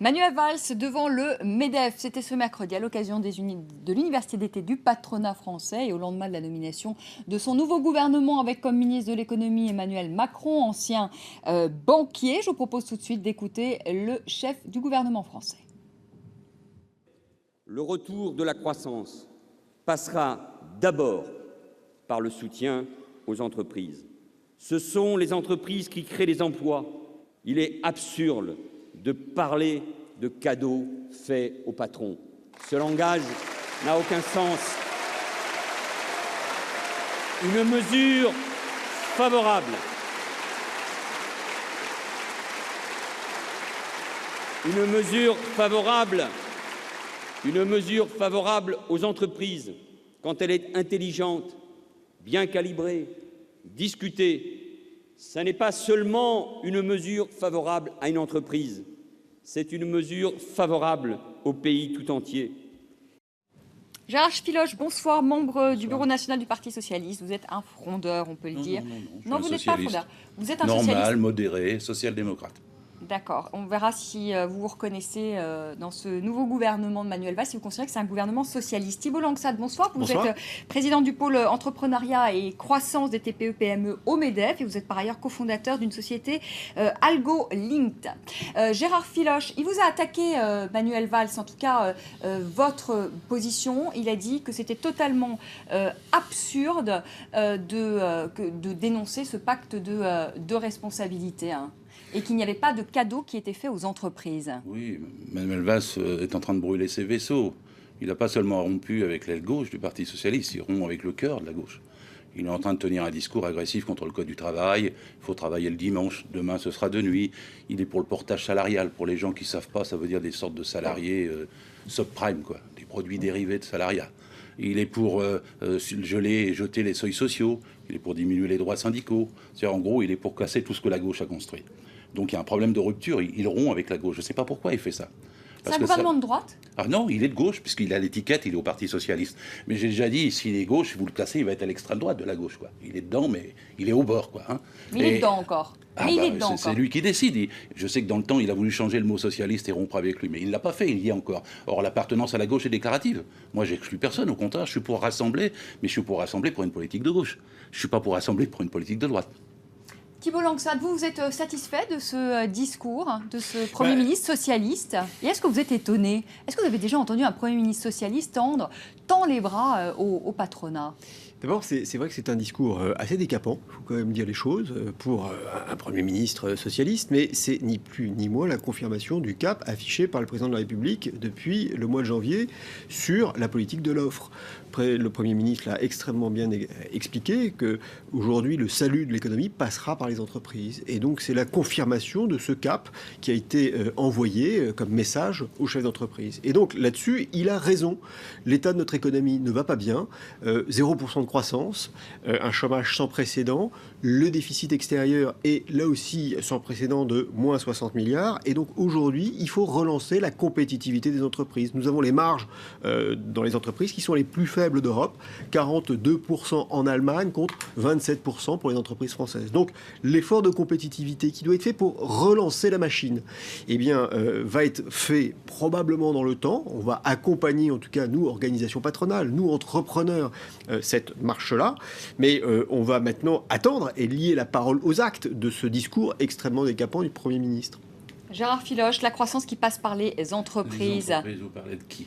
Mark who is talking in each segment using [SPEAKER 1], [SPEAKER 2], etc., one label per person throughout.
[SPEAKER 1] Manuel Valls devant le MEDEF, c'était ce mercredi à l'occasion de l'Université d'été du patronat français et au lendemain de la nomination de son nouveau gouvernement avec comme ministre de l'économie Emmanuel Macron, ancien banquier. Je vous propose tout de suite d'écouter le chef du gouvernement français.
[SPEAKER 2] Le retour de la croissance passera d'abord par le soutien aux entreprises. Ce sont les entreprises qui créent les emplois. Il est absurde de parler de cadeaux faits aux patrons. Ce langage n'a aucun sens. Une mesure favorable aux entreprises, quand elle est intelligente, bien calibrée, discutée, ce n'est pas seulement une mesure favorable à une entreprise, c'est une mesure favorable au pays tout entier.
[SPEAKER 1] Gérard Filoche, bonsoir, membre du Bureau national du Parti socialiste. Vous êtes un frondeur, on peut le dire.
[SPEAKER 3] Non,
[SPEAKER 1] vous n'êtes pas frondeur. Vous êtes un
[SPEAKER 3] normal,
[SPEAKER 1] socialiste.
[SPEAKER 3] modéré, social-démocrate.
[SPEAKER 1] D'accord. On verra si vous vous reconnaissez dans ce nouveau gouvernement de Manuel Valls, si vous considérez que c'est un gouvernement socialiste. Thibault Langsat, bonsoir. Vous êtes président du pôle entrepreneuriat et croissance des TPE-PME au MEDEF et vous êtes par ailleurs cofondateur d'une société AlgoLinked. Gérard Filoche, il vous a attaqué, Manuel Valls, en tout cas votre position. Il a dit que c'était totalement absurde de dénoncer ce pacte de responsabilité. Hein. Et qu'il n'y avait pas de cadeau qui était fait aux entreprises.
[SPEAKER 3] Oui, Manuel Valls est en train de brûler ses vaisseaux. Il n'a pas seulement rompu avec l'aile gauche du Parti socialiste, il rompt avec le cœur de la gauche. Il est en train de tenir un discours agressif contre le code du travail. Il faut travailler le dimanche, demain ce sera de nuit. Il est pour le portage salarial. Pour les gens qui ne savent pas, ça veut dire des sortes de salariés subprime, quoi, des produits dérivés de salariat. Il est pour geler et jeter les seuils sociaux. Il est pour diminuer les droits syndicaux. C'est-à-dire, en gros, il est pour casser tout ce que la gauche a construit. Donc il y a un problème de rupture, il rompt avec la gauche. Je ne sais pas pourquoi il fait ça.
[SPEAKER 1] C'est un gouvernement de droite ?
[SPEAKER 3] Ah non, il est de gauche, puisqu'il a l'étiquette, il est au Parti socialiste. Mais j'ai déjà dit, s'il est gauche, vous le classez, il va être à l'extrême droite de la gauche, quoi. Il est dedans, mais il est au bord, quoi. Hein.
[SPEAKER 1] Mais il est dedans encore.
[SPEAKER 3] C'est lui qui décide. Je sais que dans le temps, il a voulu changer le mot socialiste et rompre avec lui, mais il ne l'a pas fait, il y est encore. Or, l'appartenance à la gauche est déclarative. Moi, j'exclus personne, au contraire, je suis pour rassembler, mais je suis pour rassembler pour une politique de gauche. Je ne suis pas pour rassembler pour une politique de droite.
[SPEAKER 1] Thibault Langsat, vous êtes satisfait de ce discours de ce Premier ministre socialiste? Et est-ce que vous êtes étonné? Est-ce que vous avez déjà entendu un Premier ministre socialiste tendre tant les bras au patronat?
[SPEAKER 4] D'abord, c'est vrai que c'est un discours assez décapant, il faut quand même dire les choses, pour un Premier ministre socialiste, mais c'est ni plus ni moins la confirmation du cap affiché par le Président de la République depuis le mois de janvier sur la politique de l'offre. Le Premier ministre l'a extrêmement bien expliqué qu'aujourd'hui, le salut de l'économie passera par les entreprises. Et donc, c'est la confirmation de ce cap qui a été envoyé comme message aux chefs d'entreprise. Et donc, là-dessus, il a raison. L'état de notre économie ne va pas bien. 0% de croissance, un chômage sans précédent, le déficit extérieur est là aussi sans précédent de moins 60 milliards. Et donc, aujourd'hui, il faut relancer la compétitivité des entreprises. Nous avons les marges dans les entreprises qui sont les plus faibles d'Europe, 42% en Allemagne contre 27% pour les entreprises françaises. Donc l'effort de compétitivité qui doit être fait pour relancer la machine, eh bien, va être fait probablement dans le temps. On va accompagner, en tout cas nous, organisations patronales, nous, entrepreneurs, cette marche-là. Mais on va maintenant attendre et lier la parole aux actes de ce discours extrêmement décapant du Premier ministre.
[SPEAKER 1] Gérard Filoche, la croissance qui passe par les entreprises.
[SPEAKER 3] Les entreprises, vous parlez de qui ?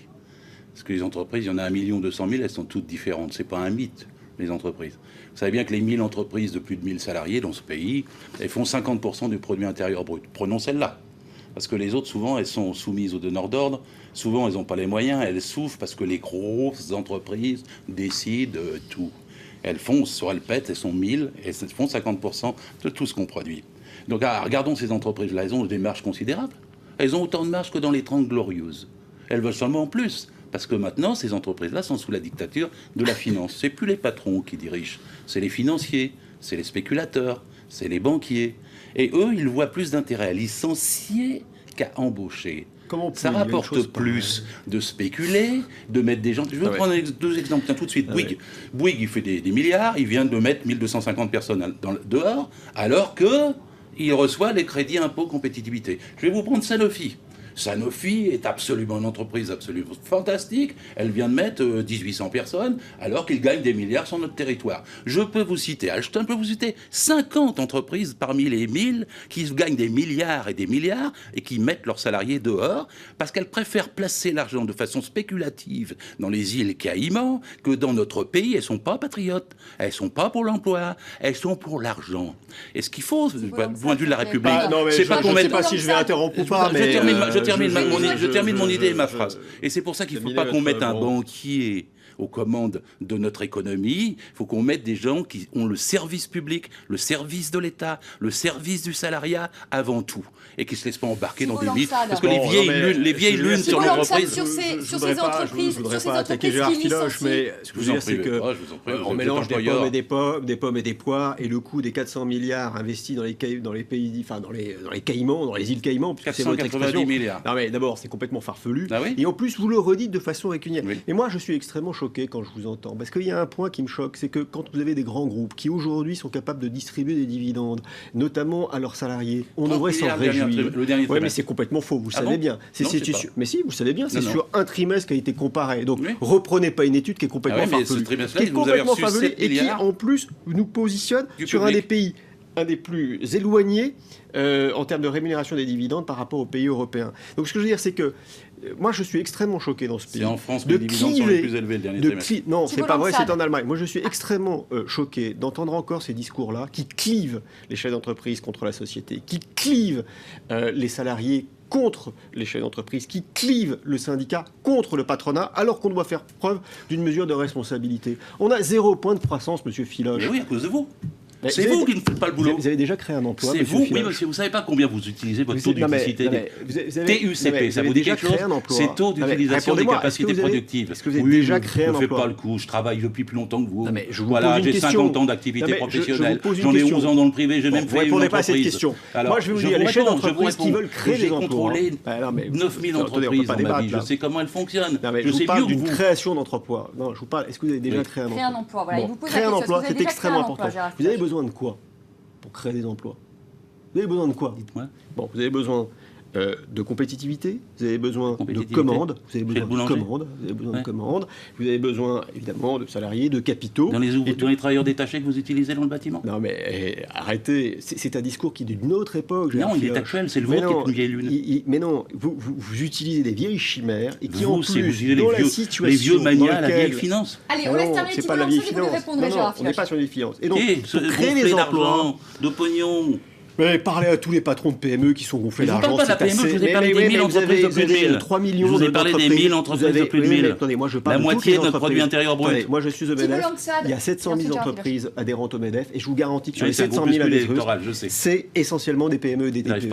[SPEAKER 3] Parce que les entreprises, il y en a 1 200 000, elles sont toutes différentes. Ce n'est pas un mythe, les entreprises. Vous savez bien que les 1000 entreprises de plus de 1000 salariés dans ce pays, elles font 50% du produit intérieur brut. Prenons celle-là. Parce que les autres, souvent, elles sont soumises aux donneurs d'ordre. Souvent, elles n'ont pas les moyens. Elles souffrent parce que les grosses entreprises décident tout. Elles foncent, elles pètent, elles sont 1000, elles font 50% de tout ce qu'on produit. Donc, regardons ces entreprises-là. Elles ont des marges considérables. Elles ont autant de marges que dans les 30 Glorieuses. Elles veulent seulement plus. Parce que maintenant, ces entreprises-là sont sous la dictature de la finance. C'est plus les patrons qui dirigent, c'est les financiers, c'est les spéculateurs, c'est les banquiers. Et eux, ils voient plus d'intérêt à licencier qu'à embaucher. Ça rapporte plus de spéculer, de mettre des gens... Je vais prendre 2 exemples tout de suite. Bouygues, il fait des milliards, il vient de mettre 1250 personnes dehors, alors qu'il reçoit les crédits impôts compétitivité. Je vais vous prendre Sanofi. Sanofi est absolument une entreprise absolument fantastique. Elle vient de mettre 1800 personnes alors qu'il gagne des milliards sur notre territoire. Je peux vous citer, Alstom peut vous citer 50 entreprises parmi les 1000 qui gagnent des milliards et qui mettent leurs salariés dehors parce qu'elles préfèrent placer l'argent de façon spéculative dans les îles Caïmans que dans notre pays. Elles ne sont pas patriotes, elles ne sont pas pour l'emploi, elles sont pour l'argent. Et ce qu'il faut, du point de vue de la République,
[SPEAKER 4] c'est pas qu'on mette... Je ne sais pas si je vais interrompre ou pas, mais...
[SPEAKER 3] Je termine mon idée et ma phrase. Et c'est pour ça qu'il ne faut pas qu'on mette un banquier aux commandes de notre économie. Il faut qu'on mette des gens qui ont le service public, le service de l'État, le service du salariat avant tout, et qui ne se laissent pas embarquer dans des mythes. Parce que les vieilles lunes sur l'entreprise...
[SPEAKER 1] Sur ces entreprises,
[SPEAKER 4] je ne voudrais pas attaquer Gérard Filoche, mais ce que je veux dire, c'est qu'on mélange des pommes et des poires, et le coût des 400 milliards investis dans les Caïmans, dans les îles Caïmans, puisque c'est votre expression.
[SPEAKER 3] 490 milliards.
[SPEAKER 4] Non mais d'abord, c'est complètement farfelu.
[SPEAKER 3] Ah oui,
[SPEAKER 4] et en plus, vous le redites de façon régulière.
[SPEAKER 3] Oui.
[SPEAKER 4] Et moi, je suis extrêmement choqué quand je vous entends. Parce qu'il y a un point qui me choque, c'est que quand vous avez des grands groupes qui aujourd'hui sont capables de distribuer des dividendes, notamment à leurs salariés, on devrait s'en réjouir. Oui, mais c'est complètement faux, vous le savez bien. Mais si, vous le savez bien, c'est sur un trimestre qui a été comparé. Donc, reprenez pas une étude qui est complètement farfelue. Et qui, en plus, nous positionne sur un des pays des plus éloignés en termes de rémunération des dividendes par rapport aux pays européens. Donc ce que je veux dire, c'est que moi, je suis extrêmement choqué dans ce pays.
[SPEAKER 3] C'est en France que les dividendes sont les plus élevés le dernier trimestre.
[SPEAKER 4] Non, c'est pas vrai, c'est en Allemagne. Moi, je suis extrêmement choqué d'entendre encore ces discours-là qui clivent les chefs d'entreprise contre la société, qui clivent les salariés contre les chefs d'entreprise, qui clivent le syndicat contre le patronat, alors qu'on doit faire preuve d'une mesure de responsabilité. On a 0 point de croissance, monsieur Filoche.
[SPEAKER 3] Mais oui, à cause de vous. C'est vous qui ne faites pas le boulot.
[SPEAKER 4] Vous avez déjà créé un emploi,
[SPEAKER 3] c'est
[SPEAKER 4] monsieur
[SPEAKER 3] vous,
[SPEAKER 4] Filoche.
[SPEAKER 3] Oui, monsieur, vous ne savez pas combien vous utilisez votre taux d'utilité. TUCP, ça vous dit quelque chose? C'est taux d'utilisation des capacités productives.
[SPEAKER 4] Est-ce que vous avez déjà créé un emploi?
[SPEAKER 3] Je ne fais pas le coup, je travaille depuis plus longtemps que vous.
[SPEAKER 4] Voilà,
[SPEAKER 3] j'ai 50 ans d'activité professionnelle. J'en ai 11 ans dans le privé, j'ai même fait une entreprise.
[SPEAKER 4] Vous ne répondez pas à cette question. Moi, je vais vous dire, les chefs d'entreprise qui veulent créer des emplois.
[SPEAKER 3] J'ai contrôlé 9000 entreprises dans ma vie, je sais comment elles fonctionnent.
[SPEAKER 4] Je vous parle d'une création d'emplois. Non, je vous parle, est-ce que vous avez déjà créé un emploi?
[SPEAKER 1] Créer un emploi, voilà.
[SPEAKER 4] Créer un emploi, c'est extrêmement important. Vous avez besoin de quoi pour créer des emplois? Vous avez besoin de quoi?
[SPEAKER 3] Dites-moi.
[SPEAKER 4] Bon, vous avez besoin de compétitivité, vous avez besoin de commandes, vous avez besoin vous avez besoin évidemment de salariés, de capitaux.
[SPEAKER 3] Dans les travailleurs détachés que vous utilisez dans le bâtiment?
[SPEAKER 4] Non mais arrêtez, c'est un discours qui est d'une autre époque.
[SPEAKER 3] Non, il est actuel, c'est le vôtre qui est une vieille lune.
[SPEAKER 4] Mais non, vous utilisez des vieilles chimères et qui
[SPEAKER 3] vous,
[SPEAKER 4] en plus,
[SPEAKER 3] dans la situation... Les vieux manias, la vieille finance.
[SPEAKER 1] Allez, on laisse terminer
[SPEAKER 4] c'est pas la vieille finance. Non, on n'est pas sur les finances. Et donc, pour créer des emplois,
[SPEAKER 3] de pognon...
[SPEAKER 4] Mais parlez à tous les patrons de PME qui sont gonflés d'argent.
[SPEAKER 3] Je ne parle pas de la PME, je vous ai parlé des 1000 entreprises de plus de 1000.
[SPEAKER 4] 3 millions
[SPEAKER 3] je vous ai parlé des 1000 entreprises de plus de 1000.
[SPEAKER 4] Attendez, moi je parle
[SPEAKER 3] la moitié de notre produit intérieur brut.
[SPEAKER 4] Moi je suis au MEDEF. Il y a 700 000 entreprises adhérentes au MEDEF et je vous garantis que sur les 700 000 adhérentes, c'est essentiellement des PME et des TPE.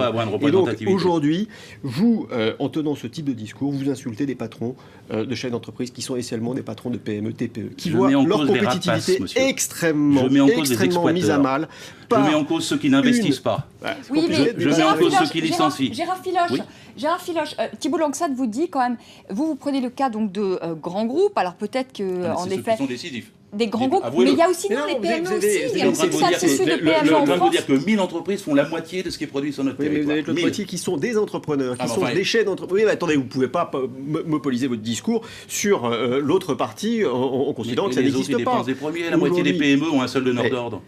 [SPEAKER 4] Et donc aujourd'hui, vous, en tenant ce type de discours, vous insultez des patrons de chefs d'entreprise qui sont essentiellement des patrons de PME, TPE, qui voient leur compétitivité extrêmement mise à mal.
[SPEAKER 3] Je mets en cause ceux qui n'investissent pas.
[SPEAKER 1] Oui, mais
[SPEAKER 3] je mets en cause ceux qui licencient.
[SPEAKER 1] Gérard Filoche, Thibault Langsat vous dit quand même, vous prenez le cas donc de grands groupes, alors peut-être que en effet...
[SPEAKER 3] sont décisifs.
[SPEAKER 1] Des grands groupes, mais il y a aussi les PME aussi. Il y a aussi ça, c'est ceux de PME en France.
[SPEAKER 3] Je suis en train de vous dire que 1000 entreprises font la moitié de ce qui est produit sur notre territoire.
[SPEAKER 4] Mais vous avez l'autre moitié qui sont des entrepreneurs, qui sont des chefs d'entreprise. Oui, mais attendez, vous ne pouvez pas monopoliser votre discours sur l'autre partie en considérant que ça n'existe pas.
[SPEAKER 3] La moitié des PME ont un seul donneur d'ordre.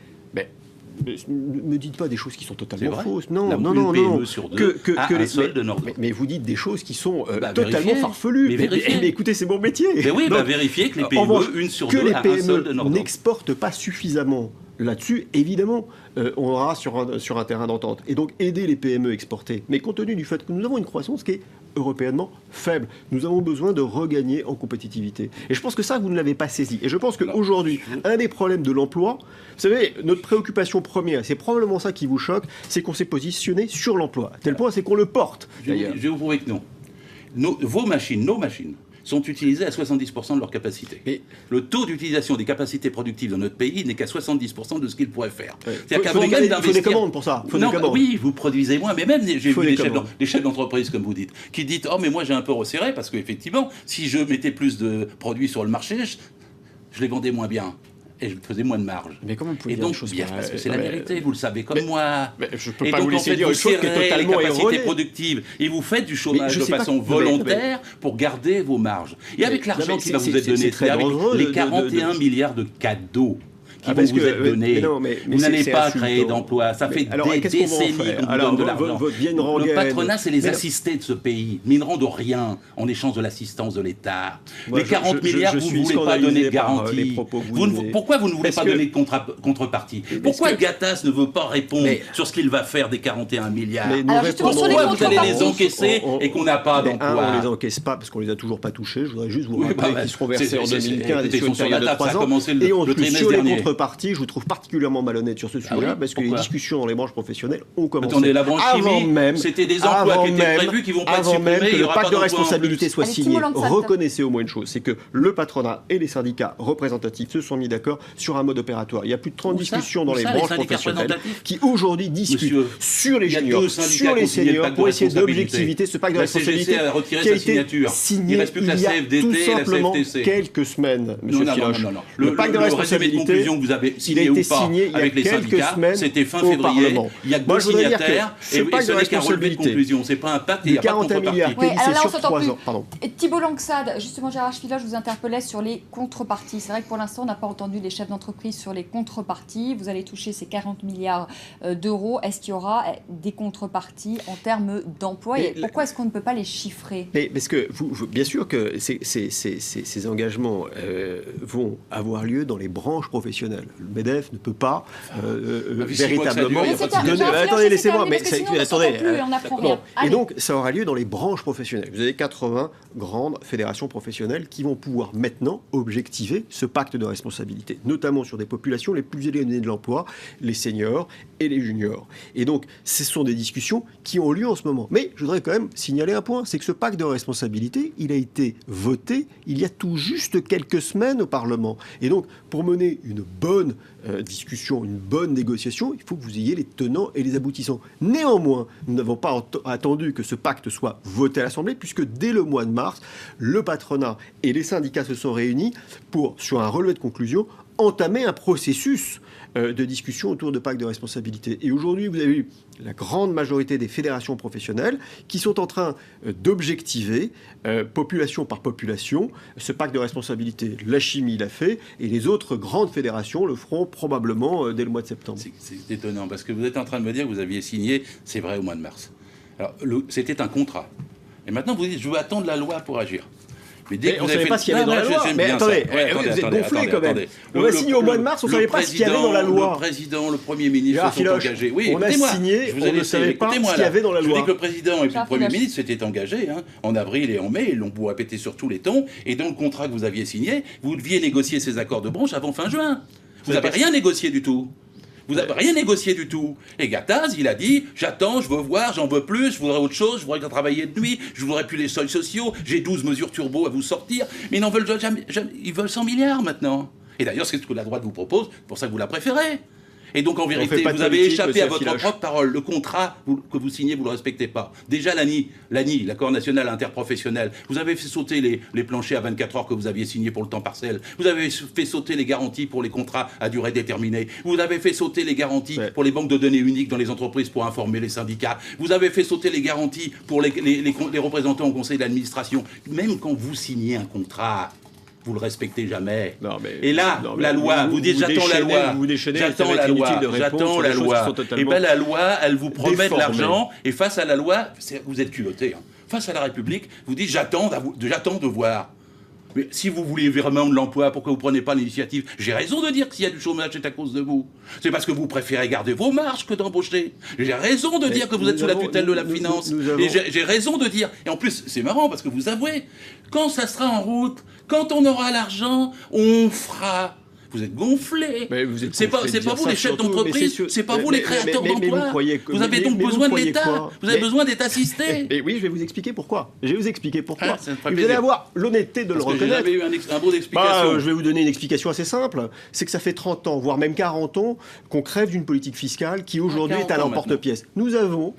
[SPEAKER 4] Ne me dites pas des choses qui sont totalement fausses.
[SPEAKER 3] Non. PME sur deux a un seul donneur d'ordre.
[SPEAKER 4] Mais vous dites des choses qui sont totalement farfelues. Mais écoutez, c'est mon métier.
[SPEAKER 3] Mais oui, vérifiez que les PME, une sur deux, a un seul donneur d'ordre.
[SPEAKER 4] N'exportent pas suffisamment. Là-dessus, évidemment, on aura sur un terrain d'entente. Et donc, aider les PME à exporter. Mais compte tenu du fait que nous avons une croissance qui est européennement faible, nous avons besoin de regagner en compétitivité. Et je pense que ça, vous ne l'avez pas saisi. Et je pense qu'aujourd'hui, un des problèmes de l'emploi, vous savez, notre préoccupation première, c'est probablement ça qui vous choque, c'est qu'on s'est positionné sur l'emploi. À tel point, c'est qu'on le porte.
[SPEAKER 3] Je vais vous prouver que non. Nos machines, sont utilisées à 70% de leur capacité. Mais le taux d'utilisation des capacités productives dans notre pays n'est qu'à 70% de ce qu'il pourrait faire.
[SPEAKER 4] C'est-à-dire qu'avant même d'investir... Il faut des commandes pour ça.
[SPEAKER 3] Oui, vous produisez moins, mais même j'ai vu des chefs d'entreprise, comme vous dites, qui disent « Oh, mais moi j'ai un peu resserré, parce qu'effectivement, si je mettais plus de produits sur le marché, je les vendais moins bien. » et je faisais moins de marge.
[SPEAKER 4] Mais comment vous pouvez
[SPEAKER 3] et
[SPEAKER 4] dire
[SPEAKER 3] donc,
[SPEAKER 4] des choses
[SPEAKER 3] bien,
[SPEAKER 4] comme
[SPEAKER 3] parce
[SPEAKER 4] ça
[SPEAKER 3] que c'est la vérité, vous le savez comme moi.
[SPEAKER 4] Je peux
[SPEAKER 3] et
[SPEAKER 4] pas
[SPEAKER 3] donc,
[SPEAKER 4] vous laisser
[SPEAKER 3] en fait,
[SPEAKER 4] dire une chose qui est
[SPEAKER 3] serrez
[SPEAKER 4] totalement
[SPEAKER 3] les capacités
[SPEAKER 4] erronée.
[SPEAKER 3] productives et vous faites du chômage
[SPEAKER 4] je
[SPEAKER 3] de
[SPEAKER 4] sais pas
[SPEAKER 3] façon
[SPEAKER 4] que-
[SPEAKER 3] volontaire pour garder vos marges. Et avec l'argent qui va vous être donné,
[SPEAKER 4] c'est très
[SPEAKER 3] c'est avec
[SPEAKER 4] dangereux
[SPEAKER 3] les 41 milliards de cadeaux qui vont vous être donnés. Vous n'allez pas créer d'emplois. Ça fait des décennies qu'on vous donne de l'argent. Le patronat, c'est les assistés de ce pays. Mais ils ne rendent rien en échange de l'assistance de l'État. Les 40 milliards, vous ne voulez pas donner de garantie. Pourquoi vous ne voulez pas donner de contrepartie? Pourquoi Gattaz ne veut pas répondre sur ce qu'il va faire des 41 milliards? Pourquoi vous allez les encaisser et qu'on n'a pas d'emploi?
[SPEAKER 4] On ne les encaisse pas parce qu'on ne les a toujours pas touchés. Je voudrais juste vous rappeler qu'ils seront versés en 2015 et sur une période de 3 ans. Et en plus, sur les contreparties, je vous trouve particulièrement malhonnête sur ce sujet-là parce que les discussions dans les branches professionnelles ont commencé.
[SPEAKER 3] Attendez, la branche chimie, c'était des emplois qui étaient prévus qui vont pas être supprimés.
[SPEAKER 4] Avant même que le pacte de
[SPEAKER 3] responsabilité
[SPEAKER 4] responsabilité soit signé, reconnaissez au moins une chose, c'est que le patronat et les syndicats représentatifs se sont mis d'accord sur un mode opératoire. Il y a plus de 30 discussions dans les branches professionnelles qui aujourd'hui discutent sur les juniors, sur les seniors pour essayer d'objectivité ce pacte de responsabilité qui a été signé il y a tout simplement quelques semaines, monsieur Filoche. Le pacte de responsabilité,
[SPEAKER 3] que vous avez
[SPEAKER 4] il a été signé
[SPEAKER 3] avec les syndicats, c'était fin février. Il y a que deux signataires et ce n'est qu'un relevé de conclusion. C'est pas un pacte, il n'y a pas de contrepartie.
[SPEAKER 1] Alors sur 3 ans. Thibault Langsade, justement, Gérard Filoche, je vous interpellais sur les contreparties. C'est vrai que pour l'instant, on n'a pas entendu les chefs d'entreprise sur les contreparties. Vous allez toucher ces 40 milliards d'euros. Est-ce qu'il y aura des contreparties en termes d'emploi et pourquoi est-ce qu'on ne peut pas les chiffrer?
[SPEAKER 4] Parce que bien sûr que ces engagements vont avoir lieu dans les branches professionnelles. Le MEDEF ne peut pas véritablement donner... Attendez, laissez-moi, mais attendez. Et donc, ça aura lieu dans les branches professionnelles. Vous avez 80 grandes fédérations professionnelles qui vont pouvoir maintenant objectiver ce pacte de responsabilité, notamment sur des populations les plus éloignées de l'emploi, les seniors et les juniors. Et donc, ce sont des discussions qui ont lieu en ce moment. Mais je voudrais quand même signaler un point, c'est que ce pacte de responsabilité, il a été voté il y a tout juste quelques semaines au Parlement. Et donc, pour mener une bonne discussion, une bonne négociation, il faut que vous ayez les tenants et les aboutissants. Néanmoins, nous n'avons pas attendu que ce pacte soit voté à l'Assemblée, puisque dès le mois de mars, le patronat et les syndicats se sont réunis pour, sur un relevé de conclusion, entamer un processus de discussion autour de pacte de responsabilité. Et aujourd'hui, vous avez eu la grande majorité des fédérations professionnelles qui sont en train d'objectiver, population par population, ce pacte de responsabilité. La chimie l'a fait, et les autres grandes fédérations le feront probablement dès le mois de septembre.
[SPEAKER 3] C'est étonnant, parce que vous êtes en train de me dire que vous aviez signé, c'est vrai, au mois de mars. Alors, c'était un contrat. Et maintenant, vous dites, je veux attendre la loi pour agir.
[SPEAKER 4] Mais dès que on ne savait pas ce qu'il y avait dans la loi. Mais attendez, vous êtes gonflé quand même. On a signé au mois de mars, on ne savait pas ce qu'il y avait dans la loi.
[SPEAKER 3] Le président, le Premier ministre se sont engagés.
[SPEAKER 4] Oui, on a signé, on ne savait pas ce qu'il y avait dans la loi.
[SPEAKER 3] Je vous dis que le président et puis le Premier ministre s'étaient engagés en avril et en mai, ils l'ont beau répéter sur tous les tons. Et dans le contrat que vous aviez signé, vous deviez négocier ces accords de branche avant fin juin. Vous n'avez rien négocié du tout. Vous n'avez rien négocié du tout. Et Gattaz, il a dit, j'attends, je veux voir, j'en veux plus, je voudrais autre chose, je voudrais travailler de nuit, je voudrais plus les seuils sociaux, j'ai 12 mesures turbo à vous sortir. Mais ils n'en veulent jamais, ils veulent 100 milliards maintenant. Et d'ailleurs, c'est ce que la droite vous propose, c'est pour ça que vous la préférez. Et donc, en vérité, vous avez échappé à votre propre parole. Le contrat que vous signez, vous ne le respectez pas. Déjà, l'ANI, l'accord national interprofessionnel, vous avez fait sauter les planchers à 24 heures que vous aviez signés pour le temps partiel. Vous avez fait sauter les garanties pour les contrats à durée déterminée. Vous avez fait sauter les garanties pour les banques de données uniques dans les entreprises pour informer les syndicats. Vous avez fait sauter les garanties pour les représentants au conseil d'administration. Même quand vous signez un contrat, vous le respectez jamais. Et là, la loi, vous dites j'attends la loi, j'attends la loi. Et bien la loi, elle vous promet de l'argent, et face à la loi, vous êtes culotté. Face à la République, vous dites j'attends de voir. Mais si vous voulez vraiment de l'emploi, pourquoi vous ne prenez pas l'initiative? J'ai raison de dire que s'il y a du chômage, c'est à cause de vous. C'est parce que vous préférez garder vos marges que d'embaucher. J'ai raison de dire que vous êtes sous la tutelle de la finance. Et j'ai raison de dire... Et en plus, c'est marrant parce que vous avouez, quand ça sera en route, quand on aura l'argent, on fera... Vous êtes gonflés. C'est pas vous les chefs d'entreprise, c'est pas vous les créateurs d'emplois. Vous avez donc besoin de l'État. Vous avez besoin d'être assisté.
[SPEAKER 4] Et oui, je vais vous expliquer pourquoi. Vous allez avoir l'honnêteté de le reconnaître.
[SPEAKER 3] Vous avez eu un bout d'explication.
[SPEAKER 4] Je vais vous donner une explication assez simple. C'est que ça fait 30 ans, voire même 40 ans, qu'on crève d'une politique fiscale qui aujourd'hui est à l'emporte-pièce. Nous avons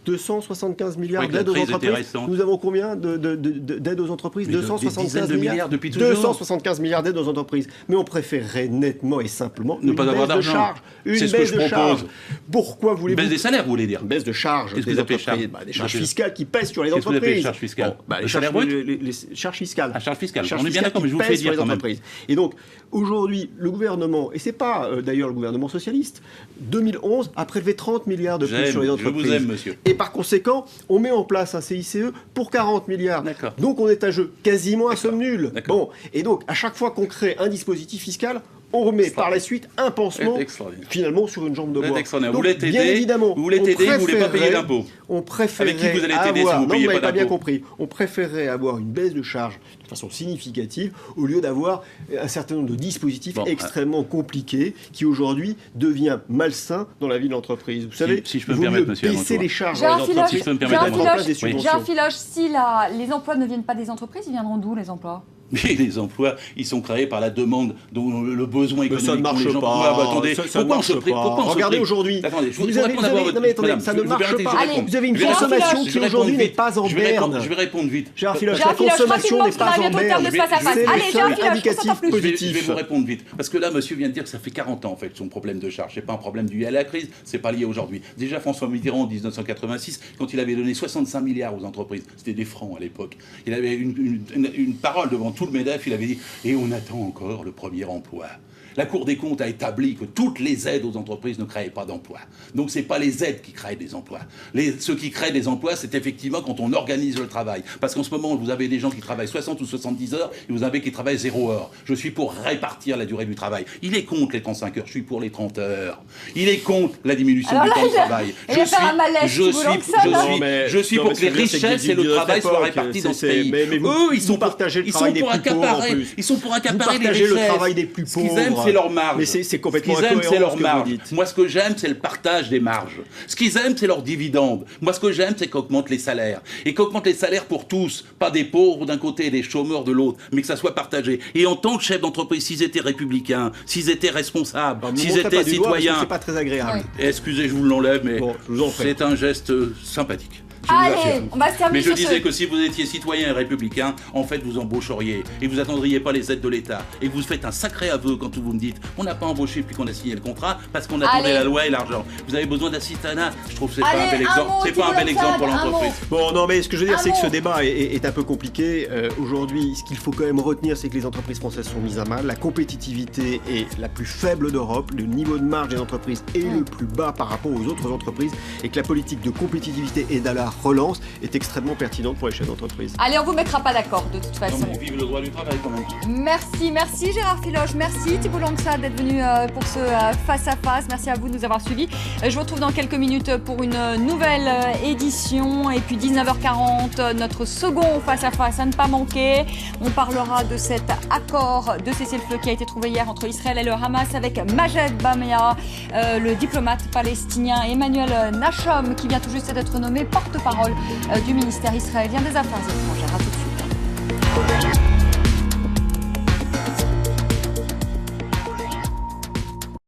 [SPEAKER 4] 275 milliards
[SPEAKER 3] Oui, que la
[SPEAKER 4] d'aides aux
[SPEAKER 3] crise était
[SPEAKER 4] entreprises.
[SPEAKER 3] récente.
[SPEAKER 4] Nous avons combien d'aides aux entreprises?
[SPEAKER 3] Mais
[SPEAKER 4] 275
[SPEAKER 3] de
[SPEAKER 4] milliards.
[SPEAKER 3] milliards depuis toujours.
[SPEAKER 4] 275 milliards d'aides aux entreprises. Mais on préférerait nettement et simplement
[SPEAKER 3] Ne
[SPEAKER 4] une
[SPEAKER 3] pas avoir
[SPEAKER 4] baisse de
[SPEAKER 3] d'argent.
[SPEAKER 4] charge. Une
[SPEAKER 3] C'est ce que
[SPEAKER 4] baisse
[SPEAKER 3] je
[SPEAKER 4] de charge.
[SPEAKER 3] propose.
[SPEAKER 4] Pourquoi
[SPEAKER 3] Une
[SPEAKER 4] voulez-vous
[SPEAKER 3] baisse des salaires, vous voulez dire?
[SPEAKER 4] une baisse de charge
[SPEAKER 3] Qu'est-ce que
[SPEAKER 4] des
[SPEAKER 3] vous appelez
[SPEAKER 4] entreprises,
[SPEAKER 3] charge
[SPEAKER 4] des charges
[SPEAKER 3] Qu'est-ce que-
[SPEAKER 4] fiscales qui pèsent sur les
[SPEAKER 3] Qu'est-ce que vous appelez
[SPEAKER 4] entreprises.
[SPEAKER 3] charges fiscales
[SPEAKER 4] Les
[SPEAKER 3] Le
[SPEAKER 4] charges,
[SPEAKER 3] salaire brut
[SPEAKER 4] les charges fiscales.
[SPEAKER 3] Ah, charges fiscales.
[SPEAKER 4] Charges
[SPEAKER 3] On est bien
[SPEAKER 4] fiscales
[SPEAKER 3] d'accord, mais
[SPEAKER 4] qui
[SPEAKER 3] je vous
[SPEAKER 4] pèsent
[SPEAKER 3] fais
[SPEAKER 4] sur
[SPEAKER 3] dire
[SPEAKER 4] les
[SPEAKER 3] quand même.
[SPEAKER 4] entreprises. Et donc, aujourd'hui, le gouvernement, et c'est pas d'ailleurs le gouvernement socialiste, 2011 a prélevé 30 milliards de plus
[SPEAKER 3] J'aime,
[SPEAKER 4] sur les
[SPEAKER 3] je
[SPEAKER 4] entreprises.
[SPEAKER 3] vous aime, monsieur.
[SPEAKER 4] Et par conséquent, on met en place un CICE pour 40 milliards.
[SPEAKER 3] D'accord.
[SPEAKER 4] Donc on est à jeu quasiment à somme nulle.
[SPEAKER 3] D'accord.
[SPEAKER 4] Bon, et donc à chaque fois qu'on crée un dispositif fiscal, on remet par la suite un pansement
[SPEAKER 3] C'est extraordinaire.
[SPEAKER 4] finalement sur une jambe de
[SPEAKER 3] Vous êtes
[SPEAKER 4] bois.
[SPEAKER 3] extraordinaire.
[SPEAKER 4] Donc,
[SPEAKER 3] Vous voulez
[SPEAKER 4] bien
[SPEAKER 3] t'aider,
[SPEAKER 4] évidemment,
[SPEAKER 3] vous voulez
[SPEAKER 4] on
[SPEAKER 3] t'aider, vous voulez pas payer
[SPEAKER 4] préférerait-
[SPEAKER 3] d'impôts.
[SPEAKER 4] On préférerait
[SPEAKER 3] Avec qui vous allez t'aider si
[SPEAKER 4] avoir,
[SPEAKER 3] vous
[SPEAKER 4] non,
[SPEAKER 3] payez
[SPEAKER 4] vous n'avez
[SPEAKER 3] pas
[SPEAKER 4] pas bien
[SPEAKER 3] d'impôts.
[SPEAKER 4] compris. On préférerait avoir une baisse de charge de façon significative au lieu d'avoir un certain nombre de dispositifs
[SPEAKER 3] Bon,
[SPEAKER 4] extrêmement compliqués qui aujourd'hui devient malsain dans la vie de l'entreprise. Vous savez,
[SPEAKER 3] si je peux
[SPEAKER 4] il
[SPEAKER 3] me
[SPEAKER 4] vaut
[SPEAKER 3] permettre,
[SPEAKER 4] mieux
[SPEAKER 3] monsieur,
[SPEAKER 4] baisser
[SPEAKER 3] avant
[SPEAKER 4] les
[SPEAKER 3] tout.
[SPEAKER 4] charges
[SPEAKER 1] Gérard
[SPEAKER 4] dans les
[SPEAKER 1] Filoche,
[SPEAKER 4] entreprises
[SPEAKER 3] Si je peux me
[SPEAKER 4] que
[SPEAKER 3] permettre,
[SPEAKER 4] mettre en place des
[SPEAKER 3] oui.
[SPEAKER 4] subventions.
[SPEAKER 1] Gérard Filoche, si les emplois ne viennent pas des entreprises, ils viendront d'où les emplois?
[SPEAKER 3] Mais les emplois, ils sont créés par la demande, dont le besoin
[SPEAKER 4] Mais
[SPEAKER 3] économique.
[SPEAKER 4] ça ne
[SPEAKER 3] dont
[SPEAKER 4] marche
[SPEAKER 3] les gens-
[SPEAKER 4] pas.
[SPEAKER 3] Ah, bah, attendez,
[SPEAKER 4] Ça ne
[SPEAKER 3] pourquoi on
[SPEAKER 4] marche
[SPEAKER 3] se
[SPEAKER 4] pas.
[SPEAKER 3] prive pourquoi on se
[SPEAKER 4] Regardez
[SPEAKER 3] prive
[SPEAKER 4] aujourd'hui.
[SPEAKER 3] Attendez, je
[SPEAKER 4] Vous
[SPEAKER 3] vous
[SPEAKER 4] avez-
[SPEAKER 3] réponds
[SPEAKER 4] vous
[SPEAKER 3] d'abord.
[SPEAKER 4] avez- non, mais attendez,
[SPEAKER 3] Madame,
[SPEAKER 4] ça
[SPEAKER 3] je
[SPEAKER 4] ne
[SPEAKER 3] vais
[SPEAKER 4] marche
[SPEAKER 3] arrêter,
[SPEAKER 4] pas.
[SPEAKER 3] je vais
[SPEAKER 1] Allez,
[SPEAKER 3] répondre.
[SPEAKER 4] Vous avez une
[SPEAKER 3] Je vais répondre.
[SPEAKER 4] consommation
[SPEAKER 3] Je
[SPEAKER 4] qui
[SPEAKER 3] vais
[SPEAKER 4] aujourd'hui
[SPEAKER 3] répondre
[SPEAKER 4] n'est
[SPEAKER 3] vite.
[SPEAKER 4] pas en
[SPEAKER 3] Je vais répondre-
[SPEAKER 4] berne.
[SPEAKER 3] Je vais répondre vite.
[SPEAKER 4] Gérard Filoche,
[SPEAKER 1] Gérard
[SPEAKER 4] la
[SPEAKER 1] Filoche,
[SPEAKER 4] consommation
[SPEAKER 1] rapidement,
[SPEAKER 4] n'est pas
[SPEAKER 1] parce qu'on
[SPEAKER 4] en
[SPEAKER 1] arrive au terme
[SPEAKER 4] berne.
[SPEAKER 1] de ce face à face.
[SPEAKER 4] C'est
[SPEAKER 1] Allez,
[SPEAKER 4] le
[SPEAKER 1] Gérard
[SPEAKER 4] seul
[SPEAKER 1] Filoche,
[SPEAKER 4] indicatif
[SPEAKER 1] on s'entend plus.
[SPEAKER 3] Je vais
[SPEAKER 4] positif.
[SPEAKER 3] vous répondre vite. Parce que là, monsieur vient de dire que ça fait 40 ans, en fait, son problème de charge. C'est pas un problème dû à la crise, c'est pas lié aujourd'hui. Déjà, François Mitterrand, en 1986, quand il avait donné 65 milliards aux entreprises, c'était des francs à l'époque, il avait une parole devant tout le MEDEF, il avait dit « Et on attend encore le premier emploi ». La Cour des comptes a établi que toutes les aides aux entreprises ne créaient pas d'emplois. Donc ce n'est pas les aides qui créent des emplois. Ce qui crée des emplois, c'est effectivement quand on organise le travail. Parce qu'en ce moment, vous avez des gens qui travaillent 60 ou 70 heures et vous avez qui travaillent 0 heure. Je suis pour répartir la durée du travail. Il est contre les 35 heures, je suis pour les 30 heures. Il est contre la diminution
[SPEAKER 1] Alors
[SPEAKER 3] du
[SPEAKER 1] là,
[SPEAKER 3] temps de travail.
[SPEAKER 1] il va faire un malaise,
[SPEAKER 3] je
[SPEAKER 1] Thibault Langsana.
[SPEAKER 3] suis pour que les richesses et le travail soient répartis dans ce pays.
[SPEAKER 4] Mais
[SPEAKER 3] Eux, ils sont
[SPEAKER 4] partagez le
[SPEAKER 3] ils sont
[SPEAKER 4] travail des
[SPEAKER 3] pour
[SPEAKER 4] plus pauvres, en
[SPEAKER 3] accaparer.
[SPEAKER 4] plus.
[SPEAKER 3] Ils sont pour
[SPEAKER 4] Vous
[SPEAKER 3] accaparer les
[SPEAKER 4] partagez le
[SPEAKER 3] richesses.
[SPEAKER 4] travail des plus
[SPEAKER 3] Ce qu'ils aiment,
[SPEAKER 4] pauvres.
[SPEAKER 3] c'est leur marge.
[SPEAKER 4] Mais c'est complètement
[SPEAKER 3] Ce qu'ils aiment, c'est
[SPEAKER 4] incohérent
[SPEAKER 3] leur
[SPEAKER 4] ce que vous
[SPEAKER 3] marge.
[SPEAKER 4] dites.
[SPEAKER 3] Moi, ce que j'aime, c'est le partage des marges. Ce qu'ils aiment, c'est leurs dividendes. Moi, ce que j'aime, c'est qu'augmentent les salaires. Et qu'augmentent les salaires pour tous. Pas des pauvres d'un côté et des chômeurs de l'autre, mais que ça soit partagé. Et en tant que chef d'entreprise, s'ils étaient républicains, s'ils étaient responsables,
[SPEAKER 4] Alors, ne
[SPEAKER 3] s'ils
[SPEAKER 4] montrez pas
[SPEAKER 3] étaient
[SPEAKER 4] du doigt parce que
[SPEAKER 3] citoyens...
[SPEAKER 4] c'est pas très agréable.
[SPEAKER 3] Excusez, je vous l'enlève, mais
[SPEAKER 4] Bon, je vous en prie.
[SPEAKER 3] c'est un geste sympathique. Je vous
[SPEAKER 1] Allez,
[SPEAKER 3] affirme.
[SPEAKER 1] on va se terminer
[SPEAKER 3] Mais je
[SPEAKER 1] sur
[SPEAKER 3] disais
[SPEAKER 1] ce...
[SPEAKER 3] que si vous étiez citoyen et républicain, en fait, vous embaucheriez et vous attendriez pas les aides de l'État. Et vous faites un sacré aveu quand vous me dites on n'a pas embauché depuis qu'on a signé le contrat parce qu'on attendait
[SPEAKER 1] Allez.
[SPEAKER 3] la loi et l'argent. Vous avez besoin d'assistanat. Je trouve que c'est
[SPEAKER 1] Allez,
[SPEAKER 3] pas un bel
[SPEAKER 1] un
[SPEAKER 3] exemple.
[SPEAKER 1] mot,
[SPEAKER 3] C'est pas un bel
[SPEAKER 1] Thibault
[SPEAKER 3] exemple pour
[SPEAKER 1] Langsana, un
[SPEAKER 3] l'entreprise.
[SPEAKER 4] Bon, non, mais ce que je veux dire,
[SPEAKER 1] Ah
[SPEAKER 4] c'est que ce
[SPEAKER 1] bon.
[SPEAKER 4] débat est un peu compliqué. Aujourd'hui, ce qu'il faut quand même retenir, c'est que les entreprises françaises sont mises à mal. La compétitivité est la plus faible d'Europe. Le niveau de marge des entreprises est le plus bas par rapport aux autres entreprises. Et que la politique de compétitivité et de la relance est extrêmement pertinente pour les chefs d'entreprise.
[SPEAKER 1] Allez, on vous mettra pas d'accord de toute façon.
[SPEAKER 3] Non, mais vive le droit du travail quand même.
[SPEAKER 1] Merci Gérard Filoche, merci Thibault Langsana d'être venu pour ce face-à-face. Merci à vous de nous avoir suivis. Je vous retrouve dans quelques minutes pour une nouvelle édition. Et puis 19h40, notre second face-à-face à ne pas manquer. On parlera de cet accord de cessez-le-feu qui a été trouvé hier entre Israël et le Hamas avec Majed Bamea, le diplomate palestinien Emmanuel Nachom qui vient tout juste d'être nommé porte-parole du ministère israélien des Affaires étrangères. À tout de suite.